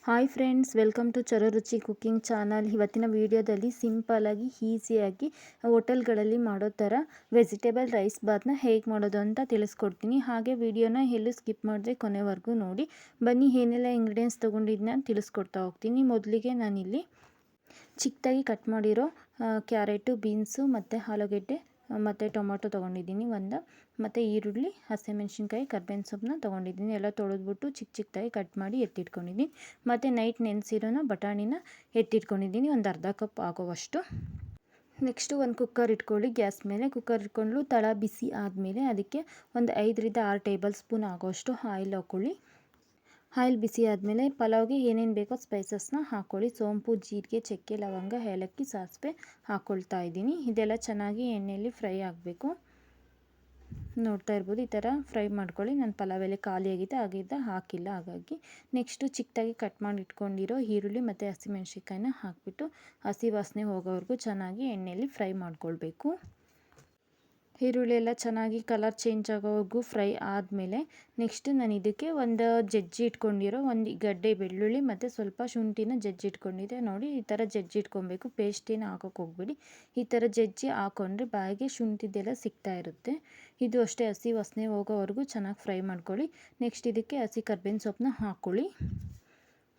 Hi friends, welcome to Chararuchi cooking channel. ಇವತ್ತಿನ ವಿಡಿಯೋದಲ್ಲಿ ಸಿಂಪಲಾಗಿ ಈಸಿಯಾಗಿ ಹೋಟೆಲ್ಗಳಲ್ಲಿ ಮಾಡೋ ಥರ ವೆಜಿಟೇಬಲ್ ರೈಸ್ ಬಾತ್ನ ಹೇಗೆ ಮಾಡೋದು ಅಂತ ತಿಳಿಸ್ಕೊಡ್ತೀನಿ. ಹಾಗೆ ವಿಡಿಯೋನ ಎಲ್ಲೂ ಸ್ಕಿಪ್ ಮಾಡಿದ್ರೆ ಕೊನೆವರೆಗೂ ನೋಡಿ. ಬನ್ನಿ, ಏನೆಲ್ಲ ಇಂಗ್ರೀಡಿಯೆಂಟ್ಸ್ ತೊಗೊಂಡಿದ್ದನ್ನ ತಿಳಿಸ್ಕೊಡ್ತಾ ಹೋಗ್ತೀನಿ. ಮೊದಲಿಗೆ ನಾನಿಲ್ಲಿ ಚಿಕ್ಕದಾಗಿ ಕಟ್ ಮಾಡಿರೋ ಕ್ಯಾರೆಟು, ಬೀನ್ಸು ಮತ್ತು ಆಲೂಗೆಡ್ಡೆ ಮತ್ತು ಟೊಮೊಟೊ ತೊಗೊಂಡಿದ್ದೀನಿ ಮತ್ತು ಈರುಳ್ಳಿ, ಹಸಿಮೆಣ್ಸಿನ್ಕಾಯಿ, ಕರ್ಬೇವಿನ ಸೊಪ್ಪನ್ನ ತೊಗೊಂಡಿದ್ದೀನಿ. ಎಲ್ಲ ತೊಳೆದ್ಬಿಟ್ಟು ಚಿಕ್ಕದಾಗಿ ಕಟ್ ಮಾಡಿ ಎತ್ತಿಟ್ಕೊಂಡಿದ್ದೀನಿ. ಮತ್ತು ನೈಟ್ ನೆನೆಸಿರೋನ ಬಟಾಣಿನ ಎತ್ತಿಟ್ಕೊಂಡಿದ್ದೀನಿ, ಒಂದು ಅರ್ಧ ಕಪ್ ಆಗೋವಷ್ಟು. ನೆಕ್ಸ್ಟು ಒಂದು ಕುಕ್ಕರ್ ಇಟ್ಕೊಳ್ಳಿ. ಗ್ಯಾಸ್ ಮೇಲೆ ಕುಕ್ಕರ್ ಇಟ್ಕೊಂಡು ತಳ ಬಿಸಿ ಆದಮೇಲೆ ಅದಕ್ಕೆ ಒಂದು 5ರಿಂದ 6 ಟೇಬಲ್ ಸ್ಪೂನ್ ಆಗೋಷ್ಟು ಆಯಿಲ್ ಹಾಕ್ಕೊಳ್ಳಿ. ಆಯಿಲ್ ಬಿಸಿ ಆದಮೇಲೆ ಪಲಾವ್ಗೆ ಏನೇನು ಬೇಕೋ ಸ್ಪೈಸಸ್ನ ಹಾಕ್ಕೊಳ್ಳಿ. ಸೋಂಪು, ಜೀರಿಗೆ, ಚಕ್ಕೆ, ಲವಂಗ, ಏಲಕ್ಕಿ, ಸಾಸಿವೆ ಹಾಕ್ಕೊಳ್ತಾ ಇದ್ದೀನಿ. ಇದೆಲ್ಲ ಚೆನ್ನಾಗಿ ಎಣ್ಣೆಯಲ್ಲಿ ಫ್ರೈ ಆಗಬೇಕು. ನೋಡ್ತಾ ಇರ್ಬೋದು, ಈ ಥರ ಫ್ರೈ ಮಾಡ್ಕೊಳ್ಳಿ. ನನ್ನ ಪಲಾವ್ ಎಲೆ ಖಾಲಿಯಾಗಿದೆ ಹಾಕಿಲ್ಲ, ಹಾಗಾಗಿ. ನೆಕ್ಸ್ಟು ಚಿಕ್ಕದಾಗಿ ಕಟ್ ಮಾಡಿ ಇಟ್ಕೊಂಡಿರೋ ಈರುಳ್ಳಿ ಮತ್ತು ಹಸಿಮೆಣ್ಸಿನ್ಕಾಯಿನ ಹಾಕಿಬಿಟ್ಟು ಹಸಿ ವಾಸನೆ ಹೋಗೋವರೆಗೂ ಚೆನ್ನಾಗಿ ಎಣ್ಣೆಯಲ್ಲಿ ಫ್ರೈ ಮಾಡ್ಕೊಳ್ಬೇಕು. ಈರುಳ್ಳಿ ಎಲ್ಲ ಚೆನ್ನಾಗಿ ಕಲರ್ ಚೇಂಜ್ ಆಗೋವರೆಗೂ ಫ್ರೈ ಆದಮೇಲೆ ನೆಕ್ಸ್ಟ್ ನಾನು ಇದಕ್ಕೆ ಒಂದು ಜಜ್ಜಿ ಇಟ್ಕೊಂಡಿರೋ ಒಂದು ಗಡ್ಡೆ ಬೆಳ್ಳುಳ್ಳಿ ಮತ್ತು ಸ್ವಲ್ಪ ಶುಂಠಿನ ಜಜ್ಜಿ ಇಟ್ಕೊಂಡಿದ್ದೆ. ನೋಡಿ, ಈ ಥರ ಜಜ್ಜಿ ಇಟ್ಕೊಬೇಕು. ಪೇಸ್ಟೇನು ಹಾಕೋಕ್ಕೆ ಹೋಗ್ಬೇಡಿ. ಈ ಥರ ಜಜ್ಜಿ ಹಾಕ್ಕೊಂಡ್ರೆ ಬಾಯಿಗೆ ಶುಂಠಿದೆಲ್ಲ ಸಿಗ್ತಾ ಇರುತ್ತೆ. ಇದು ಅಷ್ಟೇ, ಹಸಿ ವಾಸನೆ ಹೋಗೋವರೆಗೂ ಚೆನ್ನಾಗಿ ಫ್ರೈ ಮಾಡ್ಕೊಳ್ಳಿ. ನೆಕ್ಸ್ಟ್ ಇದಕ್ಕೆ ಹಸಿ ಕರ್ಬೇವಿನ ಸೊಪ್ಪನ್ನ ಹಾಕ್ಕೊಳ್ಳಿ.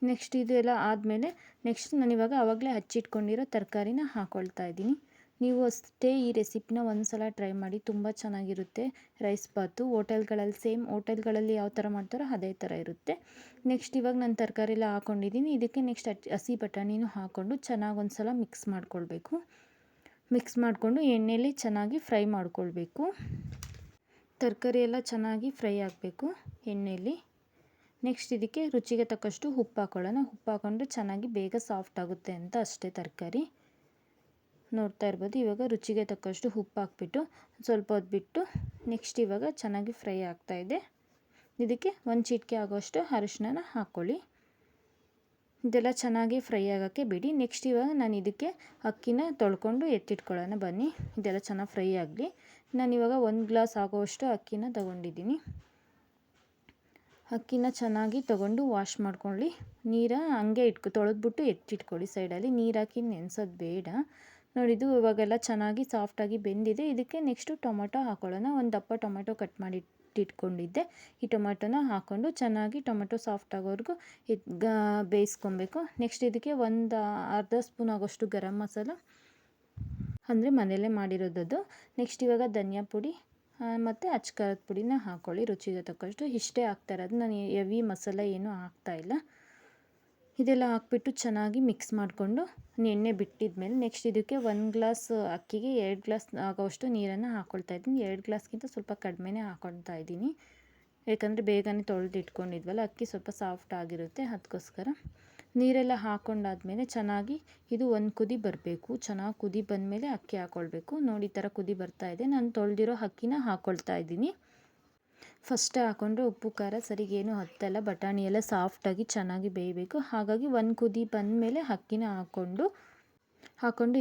ನೆಕ್ಸ್ಟ್ ಇದೆಲ್ಲ ಆದಮೇಲೆ ನೆಕ್ಸ್ಟ್ ನಾನಿವಾಗ ಆವಾಗಲೇ ಹಚ್ಚಿಟ್ಕೊಂಡಿರೋ ತರಕಾರಿನ ಹಾಕ್ಕೊಳ್ತಾ ಇದ್ದೀನಿ. ನೀವು ಅಷ್ಟೇ ಈ ರೆಸಿಪಿನ ಒಂದು ಸಲ ಟ್ರೈ ಮಾಡಿ, ತುಂಬ ಚೆನ್ನಾಗಿರುತ್ತೆ ರೈಸ್ ಬಾತು. ಹೋಟೆಲ್ಗಳಲ್ಲಿ ಸೇಮ್ ಹೋಟೆಲ್ಗಳಲ್ಲಿ ಯಾವ ಥರ ಮಾಡ್ತಾರೋ ಅದೇ ಥರ ಇರುತ್ತೆ. ನೆಕ್ಸ್ಟ್ ಇವಾಗ ನಾನು ತರಕಾರಿ ಎಲ್ಲ ಹಾಕ್ಕೊಂಡಿದ್ದೀನಿ. ಇದಕ್ಕೆ ನೆಕ್ಸ್ಟ್ ಹಸಿ ಬಟಾಣಿನೂ ಹಾಕ್ಕೊಂಡು ಚೆನ್ನಾಗಿ ಒಂದು ಸಲ ಮಿಕ್ಸ್ ಮಾಡ್ಕೊಳ್ಬೇಕು. ಮಿಕ್ಸ್ ಮಾಡಿಕೊಂಡು ಎಣ್ಣೆಯಲ್ಲಿ ಚೆನ್ನಾಗಿ ಫ್ರೈ ಮಾಡ್ಕೊಳ್ಬೇಕು. ತರಕಾರಿ ಎಲ್ಲ ಚೆನ್ನಾಗಿ ಫ್ರೈ ಆಗಬೇಕು ಎಣ್ಣೆಯಲ್ಲಿ. ನೆಕ್ಸ್ಟ್ ಇದಕ್ಕೆ ರುಚಿಗೆ ತಕ್ಕಷ್ಟು ಉಪ್ಪು ಹಾಕ್ಕೊಳ್ಳೋಣ. ಉಪ್ಪು ಹಾಕ್ಕೊಂಡ್ರೆ ಚೆನ್ನಾಗಿ ಬೇಗ ಸಾಫ್ಟ್ ಆಗುತ್ತೆ ಅಂತ ಅಷ್ಟೇ ತರಕಾರಿ. ನೋಡ್ತಾ ಇರ್ಬೋದು, ಇವಾಗ ರುಚಿಗೆ ತಕ್ಕಷ್ಟು ಉಪ್ಪು ಹಾಕ್ಬಿಟ್ಟು ಸ್ವಲ್ಪ ಹೊತ್ತು ಬಿಟ್ಟು ನೆಕ್ಸ್ಟ್ ಇವಾಗ ಚೆನ್ನಾಗಿ ಫ್ರೈ ಆಗ್ತಾಯಿದೆ. ಇದಕ್ಕೆ ಒಂದು ಚಿಟಿಕೆ ಆಗೋಷ್ಟು ಅರಿಶಿನ ಹಾಕ್ಕೊಳ್ಳಿ. ಇದೆಲ್ಲ ಚೆನ್ನಾಗಿ ಫ್ರೈ ಆಗೋಕ್ಕೆ ಬಿಡಿ. ನೆಕ್ಸ್ಟ್ ಇವಾಗ ನಾನು ಇದಕ್ಕೆ ಅಕ್ಕಿನ ತೊಳ್ಕೊಂಡು ಎತ್ತಿಟ್ಕೊಳ್ಳೋಣ ಬನ್ನಿ. ಇದೆಲ್ಲ ಚೆನ್ನಾಗಿ ಫ್ರೈ ಆಗಲಿ. ನಾನಿವಾಗ 1 ಗ್ಲಾಸ್ ಆಗೋವಷ್ಟು ಅಕ್ಕಿನ ತೊಗೊಂಡಿದ್ದೀನಿ. ಅಕ್ಕಿನ ಚೆನ್ನಾಗಿ ತೊಗೊಂಡು ವಾಶ್ ಮಾಡ್ಕೊಳ್ಳಿ. ನೀರ ಹಂಗೆ ತೊಳೆದ್ಬಿಟ್ಟು ಎತ್ತಿಟ್ಕೊಳ್ಳಿ ಸೈಡಲ್ಲಿ. ನೀರು ಹಾಕಿ ನೆನೆಸೋದು ಬೇಡ. ನೋಡಿದ್ದು ಇವಾಗೆಲ್ಲ ಚೆನ್ನಾಗಿ ಸಾಫ್ಟಾಗಿ ಬೆಂದಿದೆ. ಇದಕ್ಕೆ ನೆಕ್ಸ್ಟು ಟೊಮೊಟೊ ಹಾಕ್ಕೊಳ್ಳೋಣ. ಒಂದು ದಪ್ಪ ಟೊಮೊಟೊ ಕಟ್ ಮಾಡಿ ಇಟ್ಕೊಂಡಿದ್ದೆ. ಈ ಟೊಮೊಟೊನ ಹಾಕ್ಕೊಂಡು ಚೆನ್ನಾಗಿ ಟೊಮೊಟೊ ಸಾಫ್ಟ್ ಆಗೋವರೆಗೂ ಬೇಯಿಸ್ಕೊಬೇಕು. ನೆಕ್ಸ್ಟ್ ಇದಕ್ಕೆ ಒಂದು ಅರ್ಧ ಸ್ಪೂನ್ ಆಗೋಷ್ಟು ಗರಂ ಮಸಾಲ, ಅಂದರೆ ಮನೆಯಲ್ಲೇ ಮಾಡಿರೋದದು. ನೆಕ್ಸ್ಟ್ ಇವಾಗ ಧನಿಯಾ ಪುಡಿ ಮತ್ತು ಅಚ್ಕಾರದ ಪುಡಿನ ಹಾಕ್ಕೊಳ್ಳಿ ರುಚಿಗೆ ತಕ್ಕಷ್ಟು. ಇಷ್ಟೇ ಹಾಕ್ತಾ ಇರೋದು, ನಾನು ಹೆವಿ ಮಸಾಲ ಏನೂ ಹಾಕ್ತಾಯಿಲ್ಲ. ಇದೆಲ್ಲ ಹಾಕ್ಬಿಟ್ಟು ಚೆನ್ನಾಗಿ ಮಿಕ್ಸ್ ಮಾಡಿಕೊಂಡು ಎಣ್ಣೆ ಬಿಟ್ಟಿದ್ಮೇಲೆ ನೆಕ್ಸ್ಟ್ ಇದಕ್ಕೆ 1 ಗ್ಲಾಸ್ ಅಕ್ಕಿಗೆ 2 ಗ್ಲಾಸ್ ಆಗೋವಷ್ಟು ನೀರನ್ನು ಹಾಕ್ಕೊಳ್ತಾ ಇದ್ದೀನಿ. 2 ಗ್ಲಾಸ್ಗಿಂತ ಸ್ವಲ್ಪ ಕಡಿಮೆನೇ ಹಾಕ್ಕೊಳ್ತಾ ಇದ್ದೀನಿ, ಯಾಕಂದರೆ ಬೇಗನೆ ತೊಳೆದು ಇಟ್ಕೊಂಡಿದ್ವಲ್ಲ, ಅಕ್ಕಿ ಸ್ವಲ್ಪ ಸಾಫ್ಟ್ ಆಗಿರುತ್ತೆ, ಅದಕ್ಕೋಸ್ಕರ. ನೀರೆಲ್ಲ ಹಾಕ್ಕೊಂಡಾದ್ಮೇಲೆ ಚೆನ್ನಾಗಿ ಇದು ಒಂದು ಕುದಿ ಬರಬೇಕು. ಚೆನ್ನಾಗಿ ಕುದಿ ಬಂದಮೇಲೆ ಅಕ್ಕಿ ಹಾಕ್ಕೊಳ್ಬೇಕು. ನೋಡಿ, ಈ ಥರ ಕುದಿ ಬರ್ತಾಯಿದೆ. ನಾನು ತೊಳೆದಿರೋ ಅಕ್ಕಿನ ಹಾಕ್ಕೊಳ್ತಾ ಇದ್ದೀನಿ. ಫಸ್ಟ್ ಹಾಕ್ಕೊಂಡ್ರೆ ಉಪ್ಪು ಖಾರ ಸರಿಗೇನು ಹತ್ತಲ್ಲ. ಬಟಾಣಿ ಎಲ್ಲ ಸಾಫ್ಟಾಗಿ ಚೆನ್ನಾಗಿ ಬೇಯಬೇಕು. ಹಾಗಾಗಿ ಒಂದು ಕುದಿ ಬಂದಮೇಲೆ ಅಕ್ಕಿನ ಹಾಕ್ಕೊಂಡು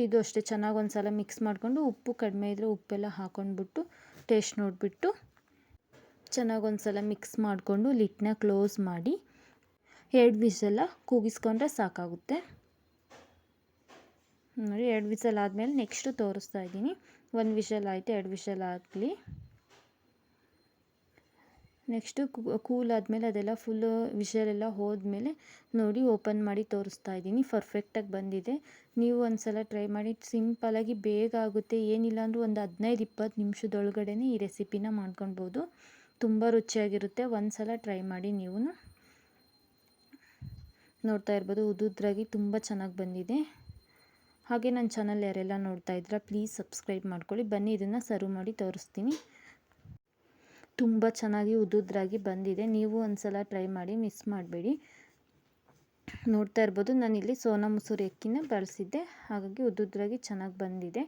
ಇದು ಅಷ್ಟೇ ಚೆನ್ನಾಗಿ ಒಂದು ಸಲ ಮಿಕ್ಸ್ ಮಾಡಿಕೊಂಡು ಉಪ್ಪು ಕಡಿಮೆ ಇದ್ದರೆ ಉಪ್ಪೆಲ್ಲ ಹಾಕ್ಕೊಂಡ್ಬಿಟ್ಟು ಟೇಸ್ಟ್ ನೋಡಿಬಿಟ್ಟು ಚೆನ್ನಾಗಿ ಒಂದು ಸಲ ಮಿಕ್ಸ್ ಮಾಡಿಕೊಂಡು ಲಿಡ್ನ ಕ್ಲೋಸ್ ಮಾಡಿ 2 ವಿಸಲ ಕೂಗಿಸ್ಕೊಂಡ್ರೆ ಸಾಕಾಗುತ್ತೆ. ನೋಡಿ, 2 ವಿಸಲ್ ಆದಮೇಲೆ ನೆಕ್ಸ್ಟು ತೋರಿಸ್ತಾ ಇದ್ದೀನಿ. 1 ವಿಷಲ್ ಆಯಿತು, 2 ವಿಷಲ್ ಆಗಲಿ. ನೆಕ್ಸ್ಟು ಕೂಲ್ ಆದಮೇಲೆ ಅದೆಲ್ಲ ಫುಲ್ಲು ವಿಷಲೆಲ್ಲ ಹೋದ್ಮೇಲೆ ನೋಡಿ ಓಪನ್ ಮಾಡಿ ತೋರಿಸ್ತಾ ಇದ್ದೀನಿ. ಪರ್ಫೆಕ್ಟಾಗಿ ಬಂದಿದೆ. ನೀವು ಒಂದು ಸಲ ಟ್ರೈ ಮಾಡಿ, ಸಿಂಪಲಾಗಿ ಬೇಗ ಆಗುತ್ತೆ. ಏನಿಲ್ಲ ಅಂದರೂ ಒಂದು 15-20 ನಿಮಿಷದೊಳಗಡೆ ಈ ರೆಸಿಪಿನ ಮಾಡ್ಕೊಳ್ಬೋದು. ತುಂಬ ರುಚಿಯಾಗಿರುತ್ತೆ. ಒಂದು ಸಲ ಟ್ರೈ ಮಾಡಿ ನೀವು. ನೋಡ್ತಾ ಇರ್ಬೋದು, ಉದುದ್ರಾಗಿ ತುಂಬ ಚೆನ್ನಾಗಿ ಬಂದಿದೆ. ಹಾಗೆ ನನ್ನ ಚಾನಲ್ ಯಾರೆಲ್ಲ ನೋಡ್ತಾ ಇದ್ದೀರಾ ಪ್ಲೀಸ್ ಸಬ್ಸ್ಕ್ರೈಬ್ ಮಾಡ್ಕೊಳ್ಳಿ. ಬನ್ನಿ, ಇದನ್ನು ಸರ್ವ್ ಮಾಡಿ ತೋರಿಸ್ತೀನಿ. ತುಂಬ ಚೆನ್ನಾಗಿ ಉದುದ್ರಾಗಿ ಬಂದಿದೆ. ನೀವು ಒಂದು ಸಲ ಟ್ರೈ ಮಾಡಿ, ಮಿಸ್ ಮಾಡಬೇಡಿ. ನೋಡ್ತಾ ಇರ್ಬೋದು, ನಾನಿಲ್ಲಿ ಸೋನಾ ಮಸೂರಿ ಅಕ್ಕಿನ ಬಳಸಿದ್ದೆ, ಹಾಗಾಗಿ ಉದುದ್ರಾಗಿ ಚೆನ್ನಾಗಿ ಬಂದಿದೆ.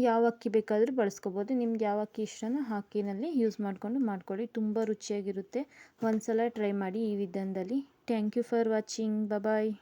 ಯಾವ ಅಕ್ಕಿ ಬೇಕಾದರೂ ಬಳಸ್ಕೊಬೋದು. ನಿಮ್ಗೆ ಯಾವ ಅಕ್ಕಿ ಇಷ್ಟನೋ ಆ ಅಕ್ಕಿನಲ್ಲಿ ಯೂಸ್ ಮಾಡ್ಕೊಳ್ಳಿ. ತುಂಬ ರುಚಿಯಾಗಿರುತ್ತೆ. ಒಂದು ಸಲ ಟ್ರೈ ಮಾಡಿ ಈ ವಿಧಾನದಲ್ಲಿ. Thank you for watching. Bye.